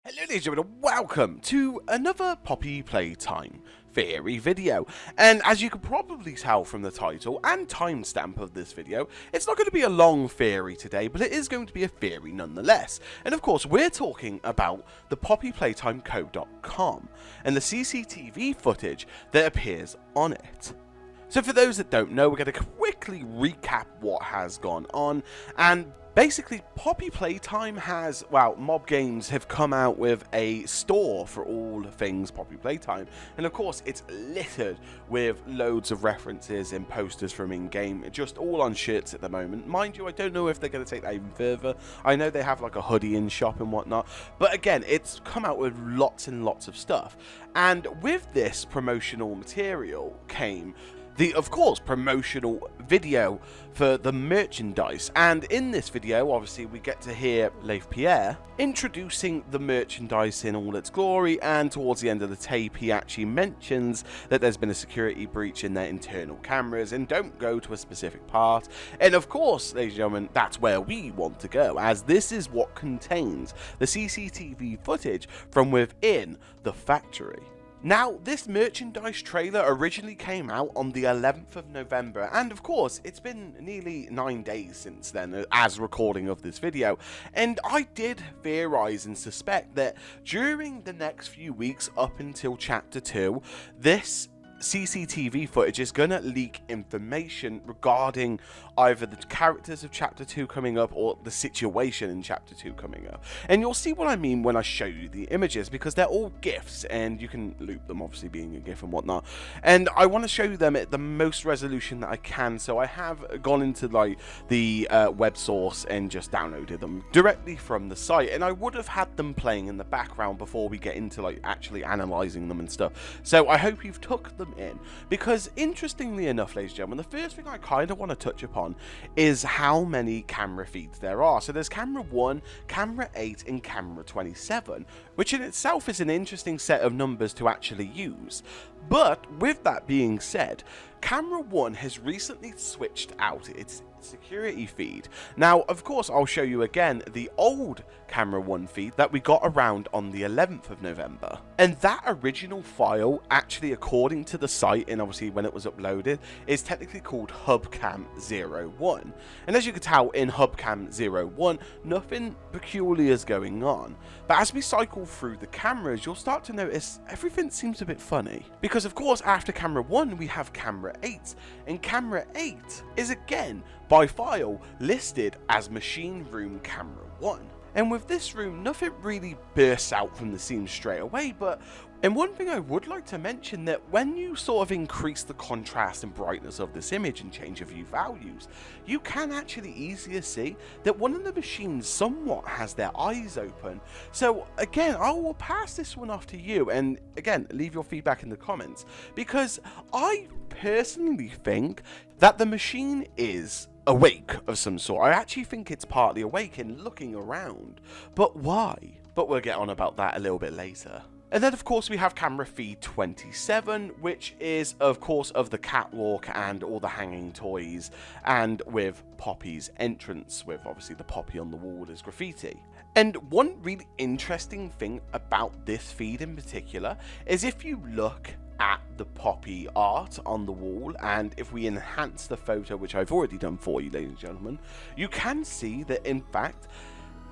Hello ladies and gentlemen, welcome to another Poppy Playtime theory video. And as you can probably tell from the title and timestamp of this video, it's not going to be a long theory today, but it is going to be a theory nonetheless. And of course, we're talking about the poppyplaytimecode.com and the CCTV footage that appears on it. So for those that don't know, we're going to quickly recap what has gone on, and basically Poppy Playtime has, well, Mob Games have come out with a store for all things Poppy Playtime, and of course it's littered with loads of references and posters from in-game, just all on shirts at the moment. Mind you, I don't know if they're going to take that even further. I know they have like a hoodie in shop and whatnot, but again, it's come out with lots and lots of stuff. And with this promotional material came the, of course, promotional video for the merchandise. And in this video, obviously, we get to hear Leif Pierre introducing the merchandise in all its glory, and towards the end of the tape, he actually mentions that there's been a security breach in their internal cameras and don't go to a specific part. And of course, ladies and gentlemen, that's where we want to go, as this is what contains the CCTV footage from within the factory. Now, this merchandise trailer originally came out on the 11th of November, and of course, it's been nearly 9 days since then, as recording of this video, and I did theorize and suspect that during the next few weeks up until Chapter 2, this CCTV footage is going to leak information regarding either the characters of Chapter 2 coming up or the situation in Chapter 2 coming up. And you'll see what I mean when I show you the images, because they're all GIFs and you can loop them, obviously being a GIF and whatnot. And I want to show you them at the most resolution that I can, so I have gone into like the web source and just downloaded them directly from the site. And I would have had them playing in the background before we get into like actually analysing them and stuff. So I hope you've took them in, because interestingly enough, ladies and gentlemen, the first thing I kind of want to touch upon is how many camera feeds there are. So there's camera 1, camera 8 and camera 27, which in itself is an interesting set of numbers to actually use. But with that being said, camera 1 has recently switched out its security feed. Now, of course, I'll show you again the old camera 1 feed that we got around on the 11th of November. And that original file, actually according to the site, and obviously when it was uploaded, is technically called hubcam01. And as you can tell, in hubcam01, nothing peculiar is going on. But as we cycle through the cameras, you'll start to notice everything seems a bit funny. Because of course, after camera 1, we have camera 8. And camera 8 is again, by file, listed as machine room camera 1. And with this room, nothing really bursts out from the scene straight away, and one thing I would like to mention, that when you sort of increase the contrast and brightness of this image and change a few values, you can actually easier see that one of the machines somewhat has their eyes open. So again, I will pass this one off to you, and again, leave your feedback in the comments, because I personally think that the machine is awake of some sort. I actually think it's partly awake and looking around. But why? But we'll get on about that a little bit later. And then of course we have camera feed 27, which is of course of the catwalk and all the hanging toys, and with Poppy's entrance, with obviously the Poppy on the wall as graffiti. And one really interesting thing about this feed in particular is if you look at the Poppy art on the wall, and if we enhance the photo, which I've already done for you, ladies and gentlemen, you can see that in fact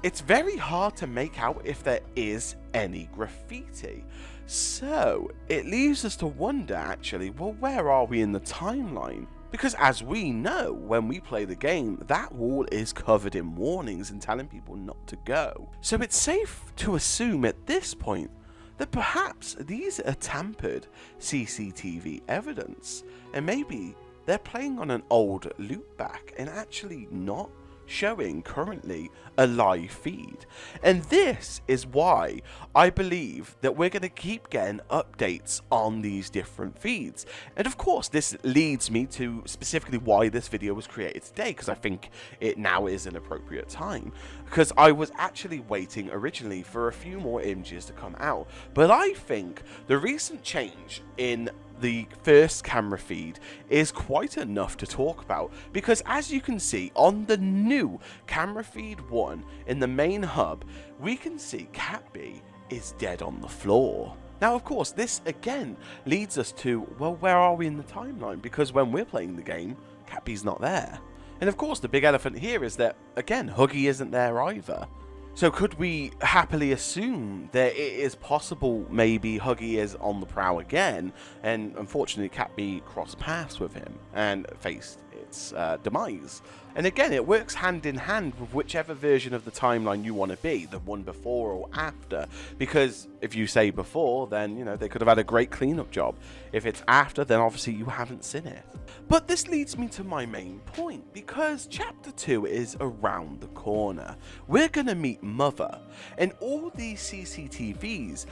it's very hard to make out if there is any graffiti. So it leaves us to wonder, actually, well, where are we in the timeline? Because as we know, when we play the game, that wall is covered in warnings and telling people not to go. So it's safe to assume at this point that perhaps these are tampered CCTV evidence, and maybe they're playing on an old loopback and actually not showing currently a live feed. And this is why I believe that we're going to keep getting updates on these different feeds. And of course, this leads me to specifically why this video was created today, because I think it now is an appropriate time, because I was actually waiting originally for a few more images to come out. But I think the recent change in the first camera feed is quite enough to talk about, because as you can see on the new camera feed 1 in the main hub, we can see Cat B is dead on the floor. Now, of course, this again leads us to, well, where are we in the timeline? Because when we're playing the game, Cappy's not there. And of course, the big elephant here is that, again, Huggy isn't there either. So could we happily assume that it is possible maybe Huggy is on the prowl again, and unfortunately Cappy crossed paths with him and faced its demise? And again, it works hand in hand with whichever version of the timeline you want to be, the one before or after, because if you say before, then, you know, they could have had a great cleanup job. If it's after, then obviously you haven't seen it. But this leads me to my main point, because Chapter 2 is around the corner. We're going to meet Mother, and all these CCTVs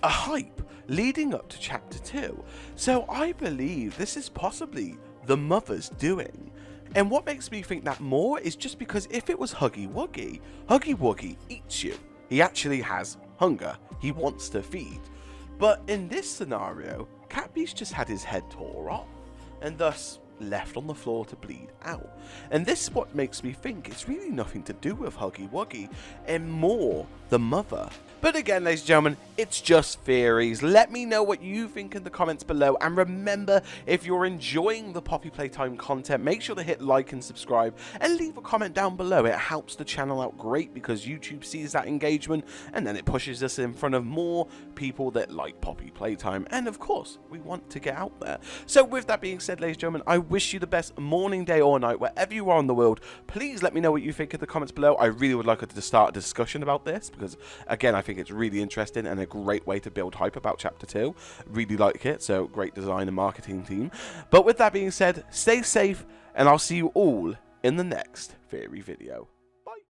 are hype leading up to Chapter 2. So I believe this is possibly the Mother's doing. And what makes me think that more is just because if it was Huggy Wuggy eats you. He actually has hunger. He wants to feed. But in this scenario, Cappy's just had his head tore off, and thus left on the floor to bleed out. And this is what makes me think it's really nothing to do with Huggy Wuggy, and more the Mother. But again, ladies and gentlemen, it's just theories. Let me know what you think in the comments below. And remember, if you're enjoying the Poppy Playtime content, make sure to hit like and subscribe and leave a comment down below. It helps the channel out great because YouTube sees that engagement and then it pushes us in front of more people that like Poppy Playtime. And of course, we want to get out there. So with that being said, ladies and gentlemen, I wish you the best morning, day or night, wherever you are in the world. Please let me know what you think in the comments below. I really would like to start a discussion about this because, again, I think it's really interesting and a great way to build hype about Chapter 2. Really like it, so great design and marketing team. But with that being said, stay safe, and I'll see you all in the next theory video.